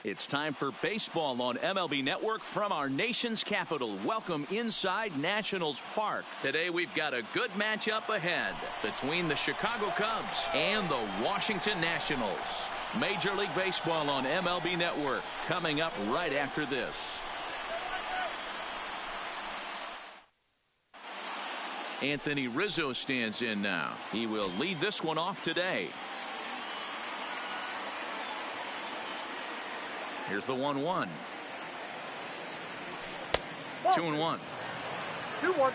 It's time for baseball on MLB Network from our nation's capital. Welcome inside Nationals Park. Today we've got a good matchup ahead between the Chicago Cubs and the Washington Nationals. Major League Baseball on MLB Network coming up right after this. Anthony Rizzo stands in now. He will lead this one off today. Here's the 1-1. 2-1. 2-1.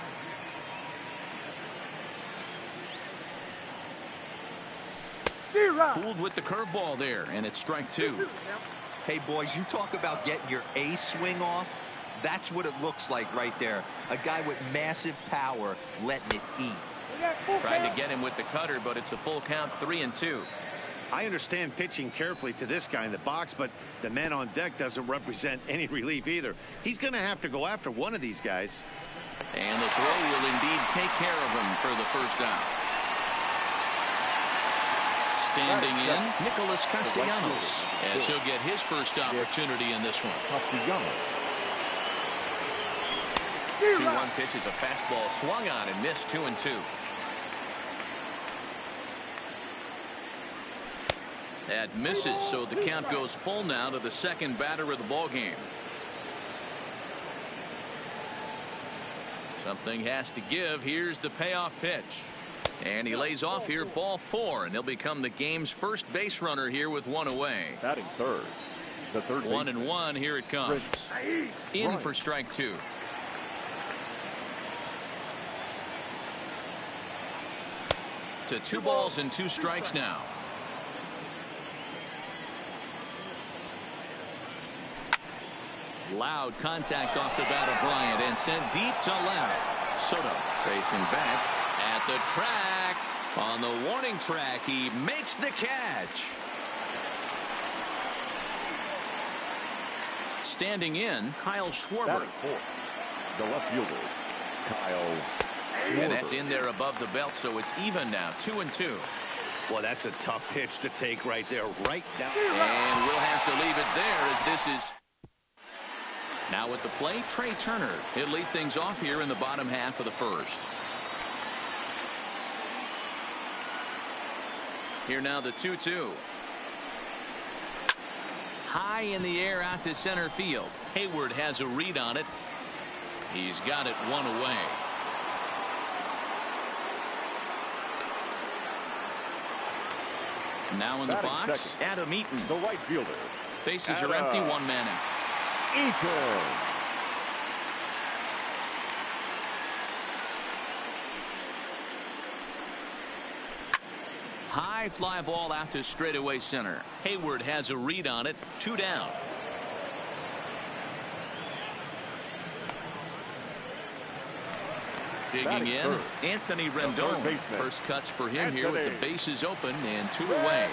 Fooled with the curveball there, and it's strike two. Hey, boys, you talk about getting your A swing off. That's what it looks like right there. A guy with massive power letting it eat. Trying to get him with the cutter, but it's a full count, 3-2. I understand pitching carefully to this guy in the box, but the man on deck doesn't represent any relief either. He's going to have to go after one of these guys. And the throw will indeed take care of him for the first out. Standing in, Nicholas Castellanos, as he'll get his first opportunity in this one. 2-1 pitch is a fastball swung on and missed, 2-2. That misses, so the count goes full now to the second batter of the ball game. Something has to give. Here's the payoff pitch. And he lays off here, ball 4, and he'll become the game's first base runner here with one away. Batting third. The third 1-1, here it comes. In for strike 2. To 2 balls and 2 strikes now. Loud contact off the bat of Bryant and sent deep to left. Soto facing back at the track. On the warning track, he makes the catch. Standing in, Kyle Schwarber. The left fielder, Kyle Schwarber. And that's in there above the belt, so it's even now, 2-2. Well, that's a tough pitch to take right there, right now. And we'll have to leave it there as this is. Now at the plate, Trey Turner. He'll lead things off here in the bottom half of the first. Here now the 2-2. High in the air out to center field. Hayward has a read on it. He's got it one away. Now in the box, Adam Eaton. The right fielder. Bases are empty, 1 man out. Eaton. High fly ball out to straightaway center. Hayward has a read on it. 2 down. Digging in, Anthony Rendon. First cuts for him here with the bases open and 2 away.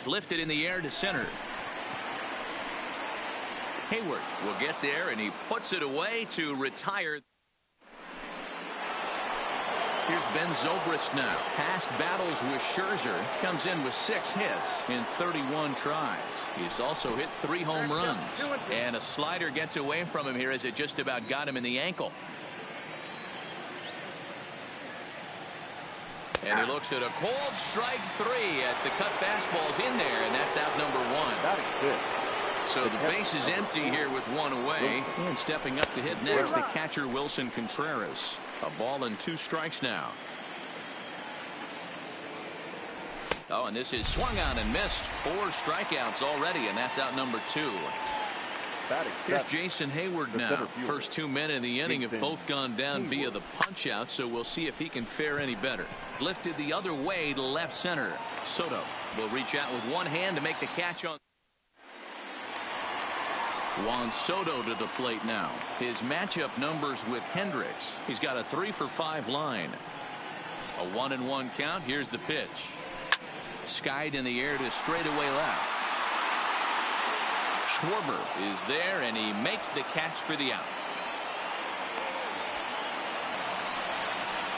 Lifted in the air to center. Hayward will get there, and he puts it away to retire. Here's Ben Zobrist now. Past battles with Scherzer. Comes in with 6 hits in 31 tries. He's also hit 3 home runs. And a slider gets away from him here as it just about got him in the ankle. And he looks at a cold strike 3 as the cut fastball's in there, and that's out number 1. So the base is empty here with 1 away. And stepping up to hit next, the catcher Wilson Contreras. A ball and 2 strikes now. Oh, and this is swung on and missed. 4 strikeouts already, and that's out number 2. Here's Jason Hayward now. First 2 men in the inning have both gone down via the punch out, so we'll see if he can fare any better. Lifted the other way to left center. Soto will reach out with one hand to make the catch on. Juan Soto to the plate now. His matchup numbers with Hendricks. He's got a 3-for-5 line. A 1-1 count. Here's the pitch. Skied in the air to straightaway left. Schwarber is there, and he makes the catch for the out.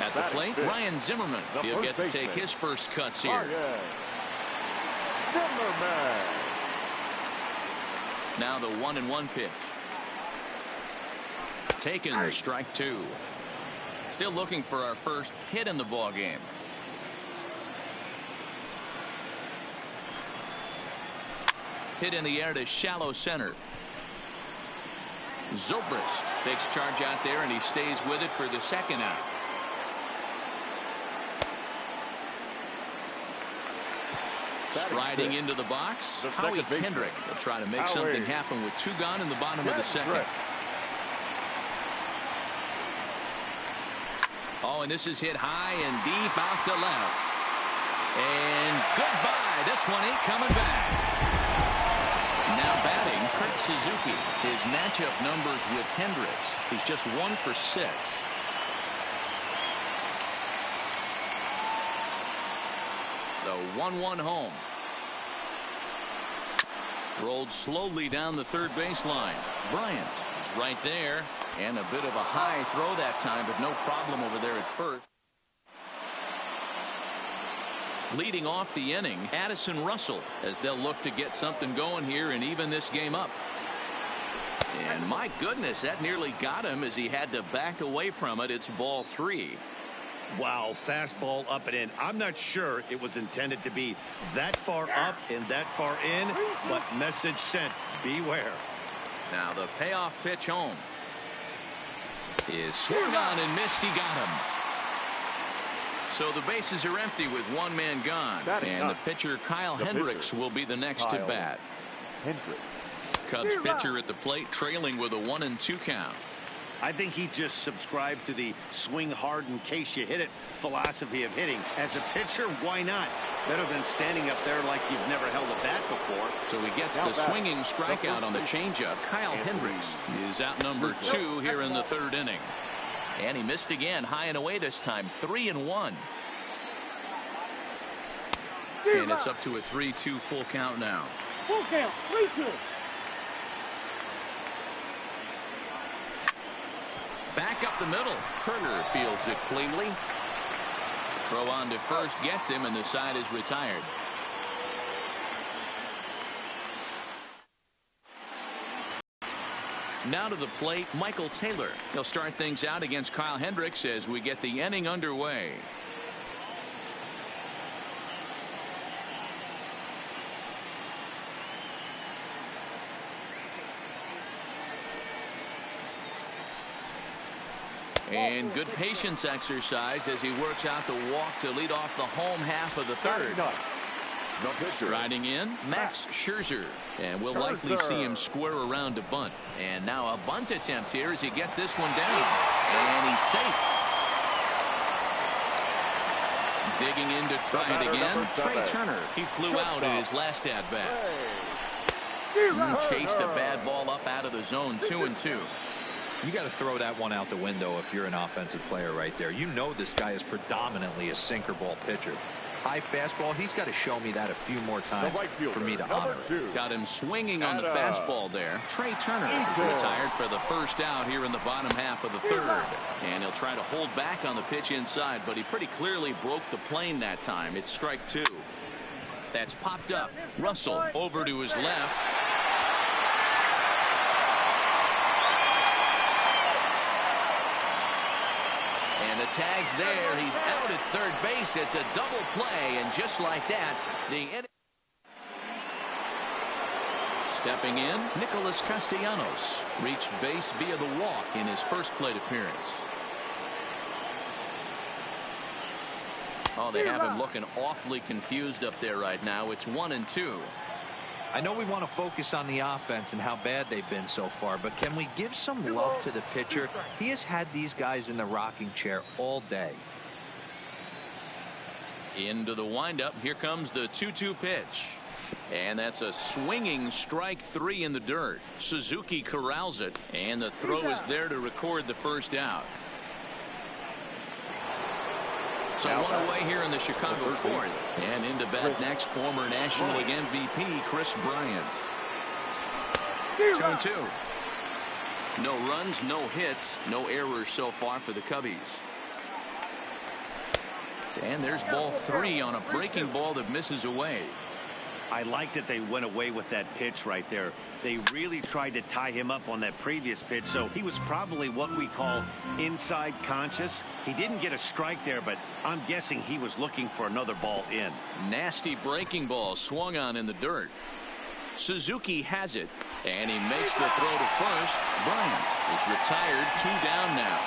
At the plate, Ryan Zimmerman. He'll get to take his first cuts here. Zimmerman. Now the 1-1 pitch. Taken, strike 2. Still looking for our first hit in the ball game. Hit in the air to shallow center. Zobrist takes charge out there, and he stays with it for the second out. Striding into the box, Howie Kendrick will try to make something happen with 2 gone in the bottom of the second. Oh, and this is hit high and deep out to left. And goodbye. This one ain't coming back. Now batting, Kurt Suzuki. His matchup numbers with Hendricks. He's just 1 for 6. The 1-1 home. Rolled slowly down the third baseline. Bryant is right there. And a bit of a high throw that time, but no problem over there at first. Leading off the inning, Addison Russell, as they'll look to get something going here and even this game up. And my goodness, that nearly got him as he had to back away from it. It's ball 3. Wow, fastball up and in. I'm not sure it was intended to be that far up and that far in, but message sent. Beware. Now the payoff pitch home is swung on and missed. He got him. So the bases are empty with 1 man gone, and the pitcher Kyle Hendricks will be the next to bat. Cubs pitcher at the plate, trailing with a 1-2 count. I think he just subscribed to the swing hard in case you hit it philosophy of hitting. As a pitcher, why not? Better than standing up there like you've never held a bat before. So he gets the swinging strikeout on the changeup. Kyle Hendricks is out number 2 here in the 3rd inning. And he missed again, high and away this time, 3-1. And it's up to a 3-2 full count now. Full count, 3-2. Back up the middle. Turner fields it cleanly. Throw on to first gets him, and the side is retired. Now to the plate, Michael Taylor. He'll start things out against Kyle Hendricks as we get the inning underway. And good patience exercised as he works out the walk to lead off the home half of the 3rd. Riding in, Max Scherzer. And we'll likely see him square around to bunt. And now a bunt attempt here as he gets this one down. And he's safe. Digging in to try it again, Trey Turner. He flew out in his last at-bat. Chased a bad ball up out of the zone, 2-2. You got to throw that one out the window if you're an offensive player right there. You know this guy is predominantly a sinker ball pitcher. High fastball, he's got to show me that a few more times for me to honor it. Got him swinging on the fastball there. Trey Turner is retired for the first out here in the bottom half of the 3rd. And he'll try to hold back on the pitch inside, but he pretty clearly broke the plane that time. It's strike 2. That's popped up. Russell over to his left. And the tag's there. He's out at third base. It's a double play, and just like that, the inning. Stepping in, Nicholas Castellanos reached base via the walk in his first plate appearance. Oh, they have him looking awfully confused up there right now. It's 1-2. I know we want to focus on the offense and how bad they've been so far, but can we give some love to the pitcher? He has had these guys in the rocking chair all day. Into the windup. Here comes the 2-2 pitch. And that's a swinging strike 3 in the dirt. Suzuki corrals it, and the throw is there to record the first out. So one away here in the Chicago 4th. And into bat next, former National League MVP Chris Bryant. 2-2. No runs, no hits, no errors so far for the Cubbies. And there's ball 3 on a breaking ball that misses away. I like that they went away with that pitch right there. They really tried to tie him up on that previous pitch, so he was probably what we call inside conscious. He didn't get a strike there, but I'm guessing he was looking for another ball in. Nasty breaking ball swung on in the dirt. Suzuki has it, and he makes the throw to first. Bryant is retired, 2 down now.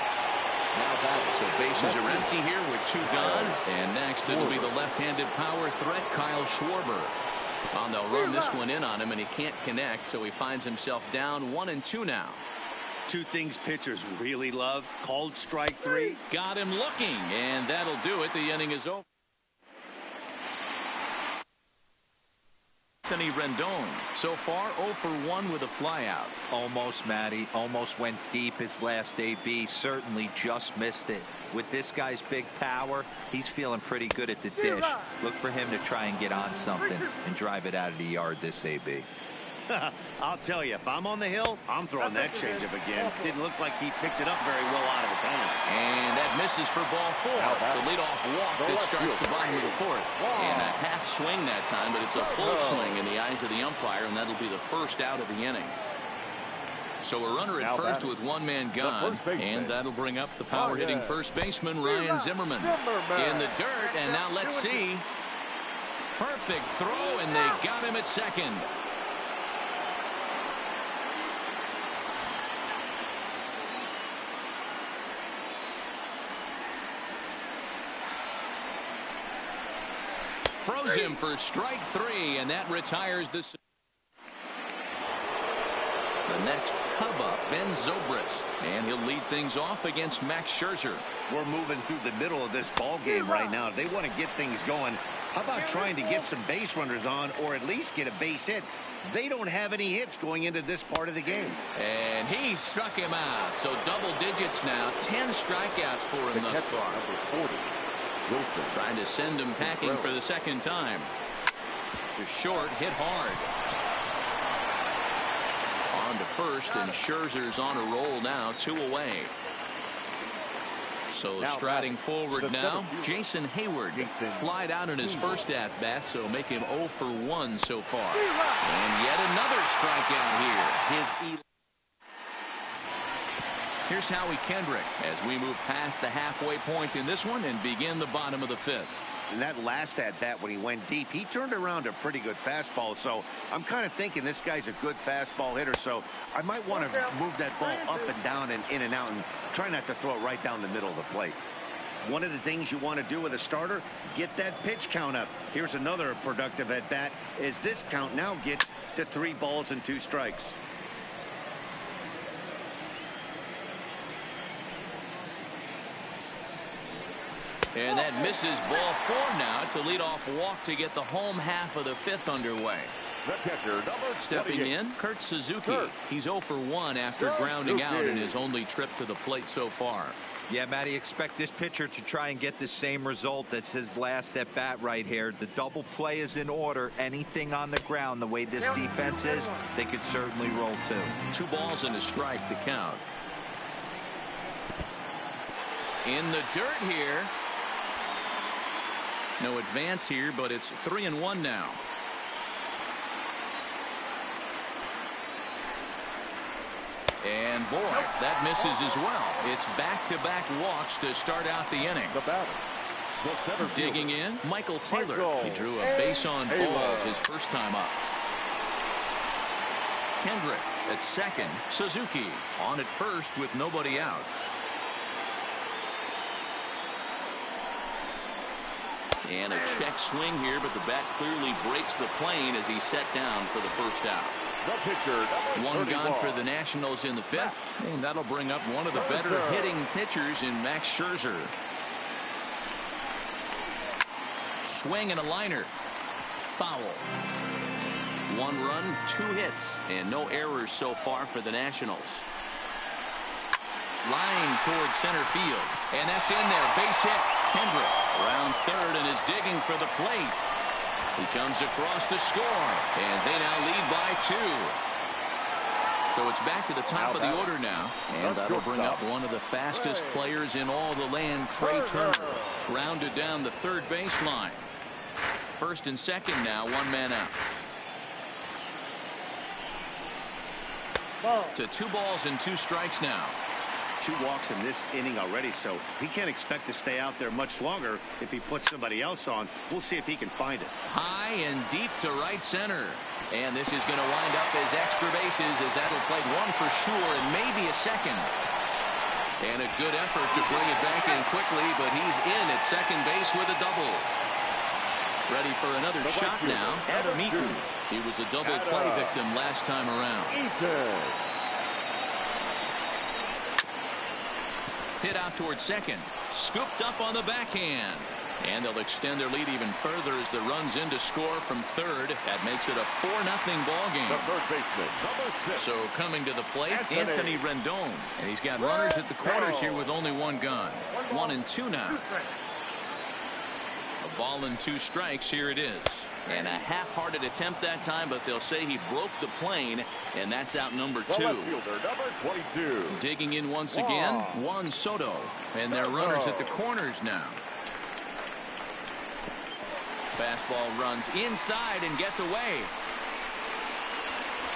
So bases are empty here with 2 gone, and next it'll be the left-handed power threat, Kyle Schwarber. Well, they'll run this one in on him, and he can't connect, so he finds himself down 1-2 now. 2 things pitchers really love: called strike 3. Got him looking, and that'll do it. The inning is over. Anthony Rendon so far 0 for 1 with a flyout. Almost, Matty. Almost went deep his last AB. Certainly just missed it. With this guy's big power, he's feeling pretty good at the dish. Look for him to try and get on something and drive it out of the yard this AB. I'll tell you, if I'm on the hill, I'm throwing that changeup again. Didn't look like he picked it up very well out of his hand. And that misses for ball 4. The leadoff walk that starts the bottom of the 4th. And a half swing that time, but it's a full swing in the eyes of the umpire, and that'll be the first out of the inning. So a runner at first with 1 man gone, and that'll bring up the power-hitting first baseman, Ryan Zimmerman. In the dirt, and now let's see. Perfect throw, and they got him at second. Froze him for strike 3, and that retires this. The next Cub up, Ben Zobrist, and he'll lead things off against Max Scherzer. We're moving through the middle of this ball game right now. They want to get things going. How about trying to get some base runners on, or at least get a base hit? They don't have any hits going into this part of the game. And he struck him out. So double digits now. 10 strikeouts for him thus far. Number 40. Wilson. Trying to send him packing for the second time. The short hit hard. On to first, and Scherzer's on a roll now, 2 away. So striding forward now, Jason Hayward flied out in his first at-bat, so make him 0 for 1 so far. And yet another strikeout here. Here's Howie Kendrick as we move past the halfway point in this one and begin the bottom of the 5th. In that last at-bat when he went deep, he turned around a pretty good fastball. So I'm kind of thinking this guy's a good fastball hitter. So I might want to move that ball up and down and in and out and try not to throw it right down the middle of the plate. One of the things you want to do with a starter, get that pitch count up. Here's another productive at-bat as this count now gets to 3 balls and 2 strikes. And that misses ball 4 now. It's a leadoff walk to get the home half of the 5th underway. Stepping in, Kurt Suzuki. He's 0 for 1 after grounding out in his only trip to the plate so far. Yeah, Matty, expect this pitcher to try and get the same result. That's his last at bat right here. The double play is in order. Anything on the ground, the way this defense is, they could certainly roll 2. 2 balls and a strike to count. In the dirt here. No advance here, but it's 3-1 now. And boy, that misses as well. It's back-to-back walks to start out the inning. Digging in, Michael Taylor. He drew a base on balls his first time up. Kendrick at second. Suzuki on at first with nobody out. And a check swing here, but the bat clearly breaks the plane as he's set down for the first out. One gone for the Nationals in the 5th, and that'll bring up one of the better hitting pitchers in Max Scherzer. Swing and a liner. Foul. 1 run, 2 hits, and no errors so far for the Nationals. Line towards center field, and that's in there. Base hit. Kendrick rounds third and is digging for the plate. He comes across to score, and they now lead by 2. So it's back to the top of the order now. And that'll bring up one of the fastest players in all the land, Trey Turner. Grounded down the third baseline. First and second now, one man out. To 2 balls and 2 strikes now. 2 walks in this inning already, so he can't expect to stay out there much longer if he puts somebody else on. We'll see if he can find it. High and deep to right center. And this is going to wind up as extra bases, as that'll play 1 for sure and maybe a second. And a good effort to bring it back in quickly, but he's in at second base with a double. Ready for another shot now. Adam Eaton. He was a double play victim last time around. Hit out towards second. Scooped up on the backhand. And they'll extend their lead even further as the runs in to score from third. That makes it a 4-0 ball game. The third baseman, number 6. So coming to the plate, Anthony Rendon. And he's got runners at the corners here with only 1 gone. 1 and 2 now. A ball and 2 strikes. Here it is. And a half-hearted attempt that time, but they'll say he broke the plane, and that's out number 2. The left fielder, number 22. Digging in once again, Juan Soto. And their runners at the corners now. Fastball runs inside and gets away.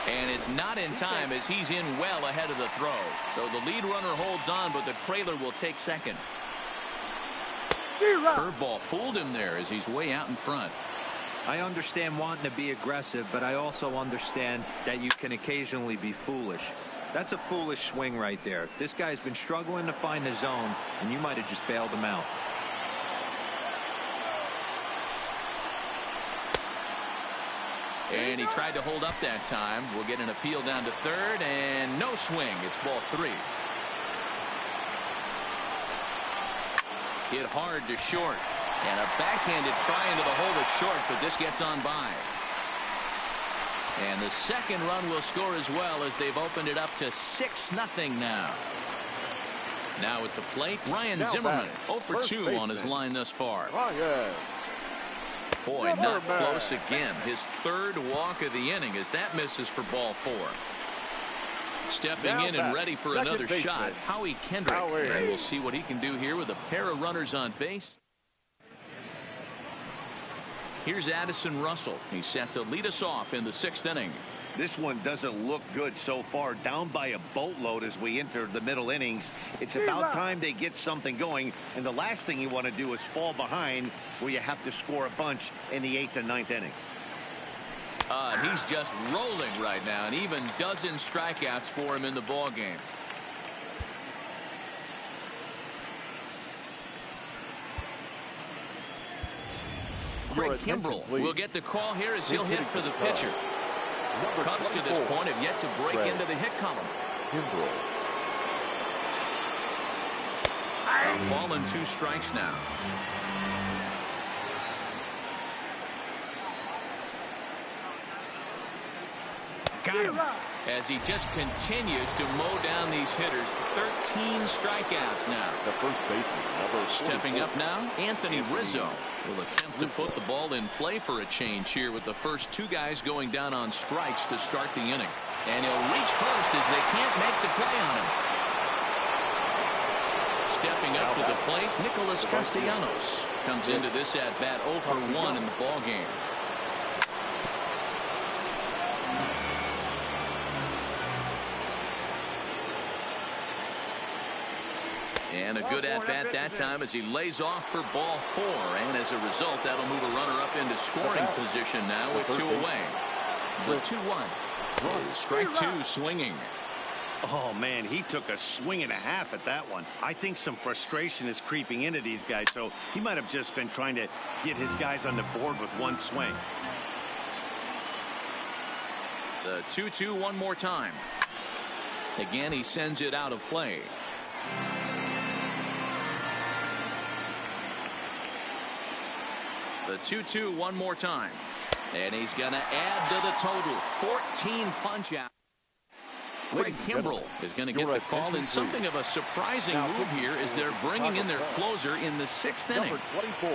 And it's not in time as he's in well ahead of the throw. So the lead runner holds on, but the trailer will take second. Curveball fooled him there as he's way out in front. I understand wanting to be aggressive, but I also understand that you can occasionally be foolish. That's a foolish swing right there. This guy's been struggling to find the zone, and you might have just bailed him out. And he tried to hold up that time. We'll get an appeal down to third, and no swing. It's ball 3. Hit hard to short. And a backhanded try into the hole at short, but this gets on by. And the second run will score as well as they've opened it up to 6-0 now. Now at the plate, Ryan Zimmerman, 0 for 2 on his line thus far. Boy, not close again. His 3rd walk of the inning as that misses for ball 4. Stepping in and ready for another shot, Howie Kendrick. And we'll see what he can do here with a pair of runners on base. Here's Addison Russell. He's set to lead us off in the 6th inning. This one doesn't look good so far. Down by a boatload as we enter the middle innings. It's about time they get something going. And the last thing you want to do is fall behind where you have to score a bunch in the 8th and 9th inning. He's just rolling right now, and even dozen strikeouts for him in the ball game. Craig Kimbrell will get the call here as he'll hit for the pitcher. Cubs to this point have yet to break into the hit column. Ball and 2 strikes now. Got him. As he just continues to mow down these hitters. 13 strikeouts now. The first baseman, stepping up now, Anthony Rizzo will attempt to put the ball in play for a change here with the first 2 guys going down on strikes to start the inning. And he'll reach first as they can't make the play on him. Stepping up to the plate, Nicholas Castellanos comes into this at bat 0 for 1 in the ball game. And a good at-bat that time as he lays off for ball 4. And as a result, that'll move a runner up into scoring position now with 2 away. The 2-1. Strike 2 swinging. Oh, man, he took a swing and a half at that one. I think some frustration is creeping into these guys, so he might have just been trying to get his guys on the board with 1 swing. The 2-2 one more time. Again, he sends it out of play. The 2-2 one more time. And he's going to add to the total. 14 punch-out. Craig Kimbrell is going to get the call in something of a surprising move here as they're bringing in their closer in the 6th inning. Number 24,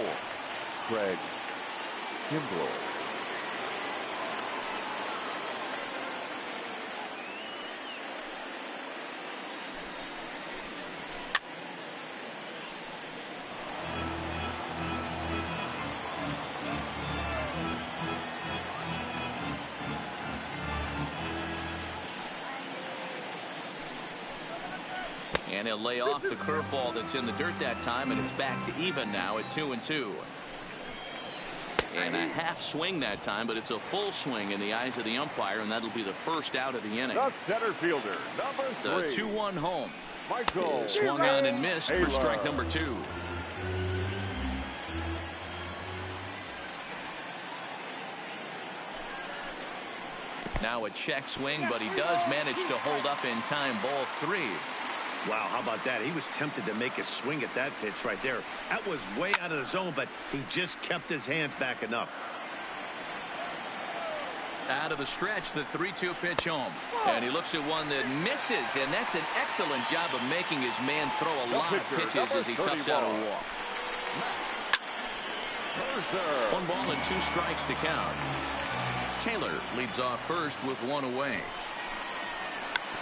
Craig Kimbrell. And he'll lay off the curveball that's in the dirt that time, and it's back to even now at 2-2. And a half swing that time, but it's a full swing in the eyes of the umpire, and that'll be the first out of the inning. The center fielder, number 3. The 2-1 home. Michael Swung on and missed for strike number 2. Now a check swing, but he does manage to hold up in time. Ball 3. Wow, how about that? He was tempted to make a swing at that pitch right there. That was way out of the zone, but he just kept his hands back enough. Out of the stretch, the 3-2 pitch home. And he looks at one that misses, and that's an excellent job of making his man throw a lot of pitches as he toughs out a walk. 1 ball and 2 strikes to count. Taylor leads off first with 1 away.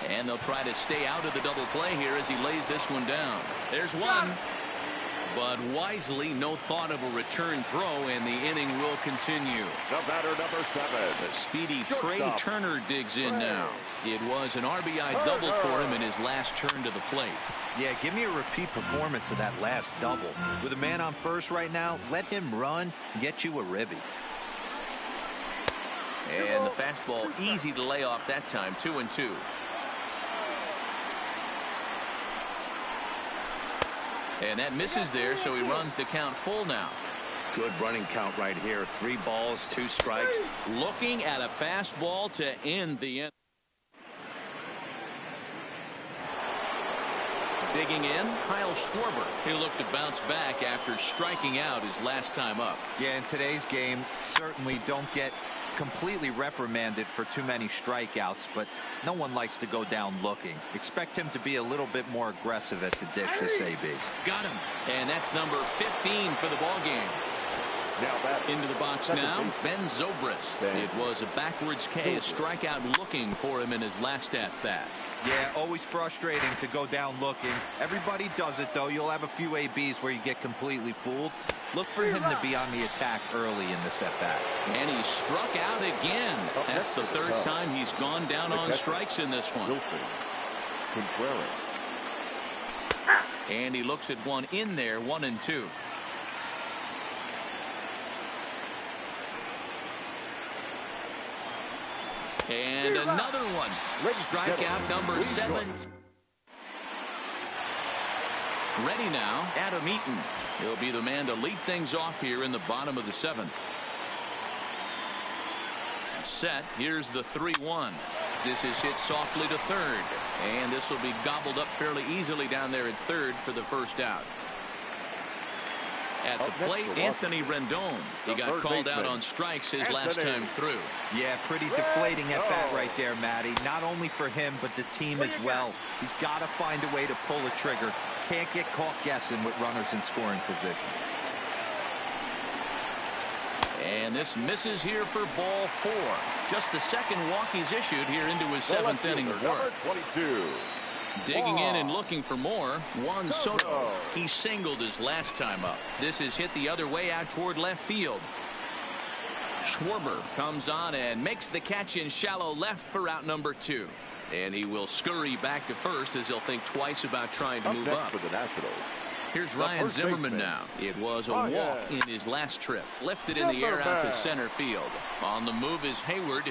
And they'll try to stay out of the double play here as he lays this one down. There's one. But wisely, no thought of a return throw, and the inning will continue. The batter, number 7. The speedy Trey Turner digs in now. It was an RBI double for him in his last turn to the plate. Yeah, give me a repeat performance of that last double. With a man on first right now, let him run and get you a ribby. And the fastball easy to lay off that time. 2-2. And that misses there, so he runs the count full now. Good running count right here. 3 balls, 2 strikes. Looking at a fastball to end the inning. Digging in, Kyle Schwarber. He'll look to bounce back after striking out his last time up. Yeah, in today's game, certainly don't get completely reprimanded for too many strikeouts, but no one likes to go down looking. Expect him to be a little bit more aggressive at the dish this AB. Got him. And that's number 15 for the ball game. Now into the box now, Ben Zobrist. It was a backwards K, a strikeout looking for him in his last at bat. Yeah, always frustrating to go down looking. Everybody does it, though. You'll have a few ABs where you get completely fooled. Look for him to be on the attack early in this at-bat. And he struck out again. That's the 3rd time he's gone down on strikes in this one. And he looks at one in there, 1-2. And another one. Strikeout number 7. Ready now, Adam Eaton. He'll be the man to lead things off here in the bottom of the 7th. Set. Here's the 3-1. This is hit softly to third. And this will be gobbled up fairly easily down there at third for the first out. At the plate, Anthony Rendon. He got called out on strikes his last time through. Yeah, pretty deflating at bat right there, Matty. Not only for him, but the team as well. He's got to find a way to pull a trigger. Can't get caught guessing with runners in scoring position. And this misses here for ball 4. Just the 2nd walk he's issued here into his 7th inning of work. 22. Digging in and looking for more, Juan Soto. He singled his last time up. This is hit the other way out toward left field. Schwarber comes on and makes the catch in shallow left for out number 2. And he will scurry back to first as he'll think twice about trying to move up. For the Nationals. Here's Ryan Zimmerman now. It was a walk in his last trip. Lifted in the air out to center field. On the move is Hayward.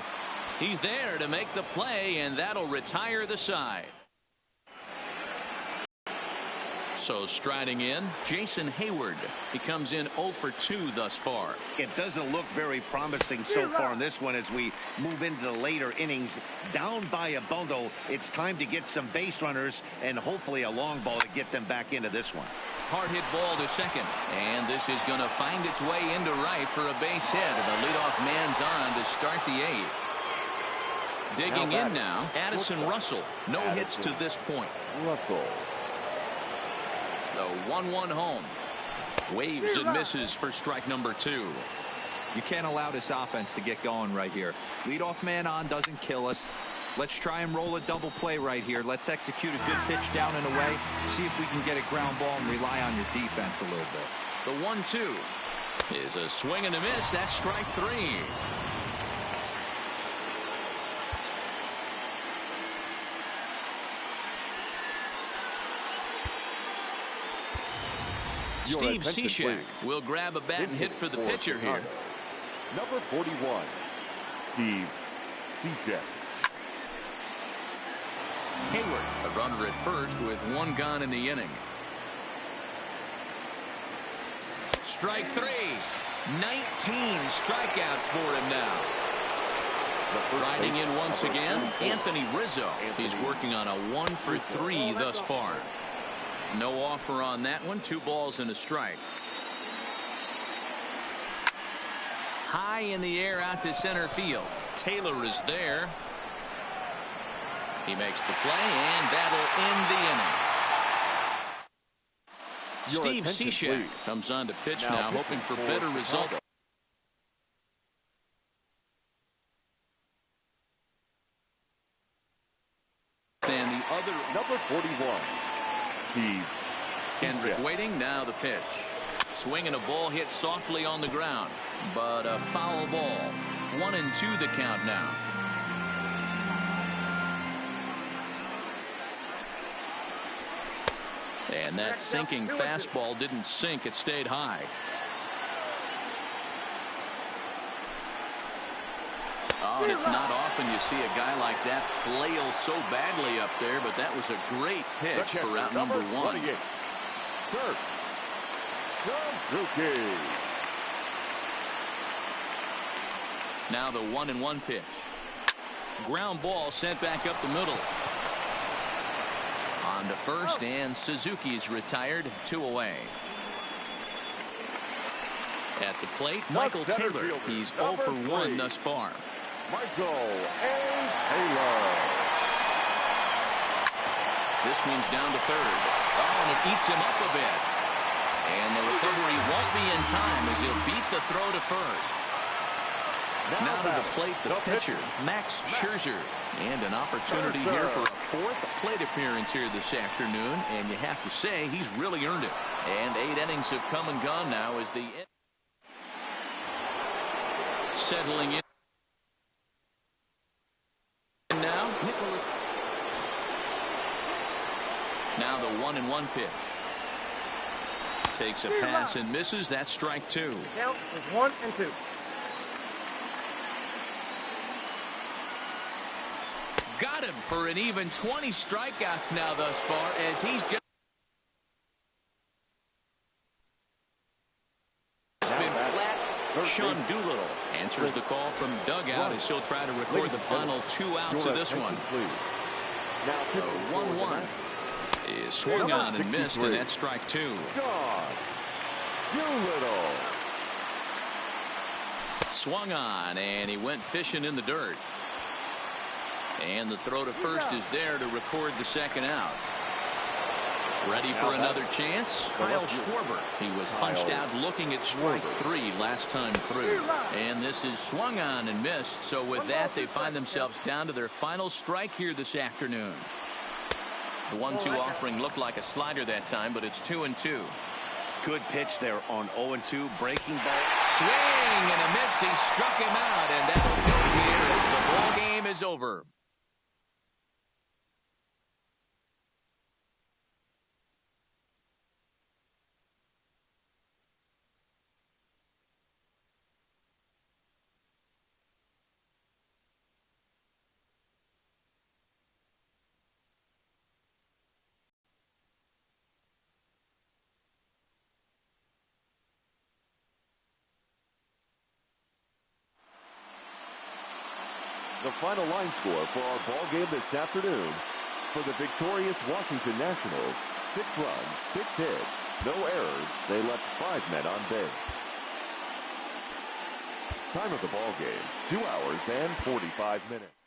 He's there to make the play, and that'll retire the side. So striding in, Jason Hayward. He comes in 0 for 2 thus far. It doesn't look very promising so far in this one as we move into the later innings. Down by a bundle, it's time to get some base runners and hopefully a long ball to get them back into this one. Hard hit ball to second. And this is going to find its way into right for a base hit. The leadoff man's on to start the 8th. Digging in now, Addison Russell. No hits to this point. Russell. The 1-1 home. Waves and misses for strike number 2. You can't allow this offense to get going right here. Leadoff man on doesn't kill us. Let's try and roll a double play right here. Let's execute a good pitch down and away. See if we can get a ground ball and rely on your defense a little bit. The 1-2 is a swing and a miss. That's strike 3. Steve Cishek will grab a bat and hit for the pitcher here. Number 41, Steve Cishek. Hayward, a runner at first with one gone in the inning. Strike three. 19 strikeouts for him now. Riding in once again, Anthony Rizzo. He's working on a 1-for-3 thus far. No offer on that one. 2 balls and a strike. High in the air out to center field. Taylor is there. He makes the play, and that'll end the inning. Steve Cishek comes on to pitch now, hoping for better results than the other. Number 41, Steve Kendrick waiting. Now the pitch. Swinging a ball hit softly on the ground, but a foul ball. 1-2 the count now. And that sinking fastball didn't sink. It stayed high. Oh, and it's not often you see a guy like that flail so badly up there, but that was a great pitch for out number 1. Third. Suzuki. Now the 1-1 pitch. Ground ball sent back up the middle. On to first, and Suzuki's retired. 2 away. At the plate, Michael Taylor. He's 0 for 1 thus far. Michael Taylor. This one's down to third. Oh, and it eats him up a bit. And the recovery won't be in time as he'll beat the throw to first. Now to the plate, the pitcher, Max Scherzer. And an opportunity here for a 4th plate appearance here this afternoon. And you have to say, he's really earned it. And 8 innings have come and gone now as the settling in. And now, now the 1-1 pitch. Takes a pass and misses. That's strike 2. Count is 1-2. Got him for an even 20 strikeouts now thus far as he's just been flat. Sean Doolittle answers the call from dugout as he'll try to record the final 2 outs of this one. 1-1 is swung on and missed, and that's strike 2. Doolittle. Swung on, and he went fishing in the dirt. And the throw to first is there to record the 2nd out. Ready for another chance? Kyle Schwarber. He was punched out looking at strike 3 last time through. And this is swung on and missed. So with that, they find themselves down to their final strike here this afternoon. The 1-2 offering looked like a slider that time, but it's 2-2. Good pitch there on 0-2. Breaking ball. Swing and a miss. He struck him out, and that'll do it here as the ball game is over. The final line score for our ball game this afternoon. For the victorious Washington Nationals, 6 runs, 6 hits, no errors. They left 5 men on base. Time of the ball game, 2 hours and 45 minutes.